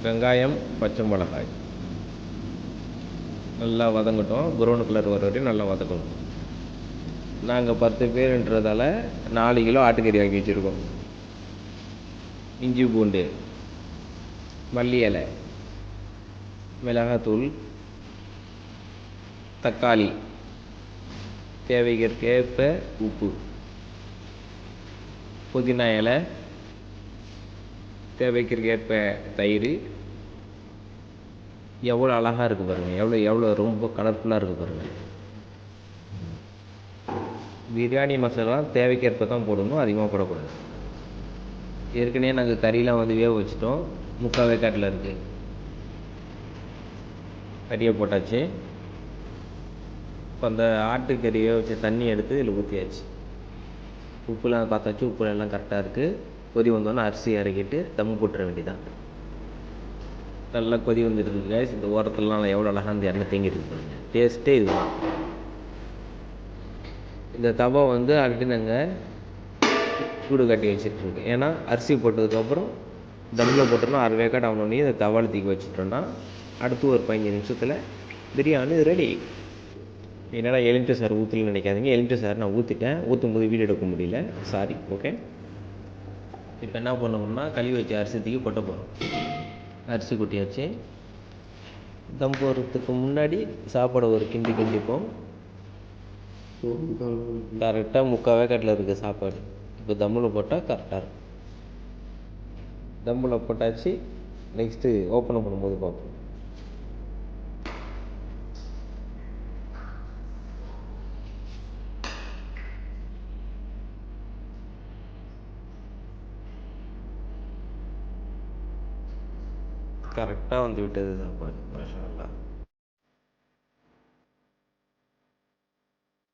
வெங்காயம், பச்சை மிளகாய் நல்லா வதங்கட்டும். ப்ரௌன் கலர் வர வரையும் நல்லா வதக்கணும். நாங்கள் 10 பேருன்றதால 4 கிலோ ஆட்டுக்கறி வாங்கி வச்சுருக்கோம். இஞ்சி பூண்டு, மல்லி இலை, மிளகாத்தூள், தக்காளி, தேவைக்கேற்ப உப்பு, புதினா இலை, தேவைக்கேற்ப தயிர். எவ்வளோ அழகாக இருக்குது பாருங்கள், எவ்வளோ ரொம்ப கலர்ஃபுல்லாக இருக்குது பாருங்கள். பிரியாணி மசாலா தேவைக்கேற்ப தான் போடணும், அதிகமாக போடக்கூடாது. ஏற்கனவே நாங்கள் கறியெலாம் வேக வச்சுட்டோம், 3/4 வேக்காட்டில் இருக்குது. கறியை போட்டாச்சு. இப்போ அந்த ஆட்டுக்கறியை வச்ச தண்ணி எடுத்து இதில் ஊற்றியாச்சு. உப்புலாம் பார்த்தாச்சு, உப்பு எல்லாம் கரெக்டாக இருக்குது. கொதி வந்தோன்னே அரிசி இறக்கிட்டு தம் போட்டுற வேண்டியதான். நல்லா கொதி வந்துட்டு இருக்கு. இந்த ஓரத்துலலாம் எவ்வளோ அழகாக அந்த எண்ணெய் தேங்கிட்டு இருக்கு. டேஸ்ட்டே இதுதான். இந்த தவா ஆல்ரெடி நாங்கள் சூடு கட்டி வச்சுட்ருக்கு. ஏன்னா அரிசி போட்டதுக்கப்புறம் தம்மில் போட்டோம்னா 1/2 வேக்காடு ஆகணுன்னே இந்த தவாவில் தூக்கி வச்சுட்டோன்னா அடுத்து ஒரு 15 நிமிஷத்தில் பிரியாணி ரெடி. என்னடா எலுமிச்சை சாறு ஊற்றலன்னு நினைக்காதீங்க. எலுமிச்சை சாறு நான் ஊற்றிட்டேன். ஊற்றும் போது வீடியோ எடுக்க முடியல, சாரி. ஓகே, இப்போ என்ன பண்ணணும்னா கழுவி வச்சு அரிசி தூக்கி கொட்ட போகிறோம். அரிசி கொட்டியாச்சு. தம் போடுறதுக்கு முன்னாடி சாப்பாடை ஒரு கிண்டிப்போம். கரெக்டாக 3/4 வேக்காட்டில் இருக்குது சாப்பாடு. இப்போ தம்மில் போட்டால் கரெக்டாக இருக்கும். தம்மில் போட்டாச்சு. நெக்ஸ்ட்டு ஓப்பன் பண்ணும்போது பார்ப்போம். கரெக்டாக விட்டது சாப்பாடு.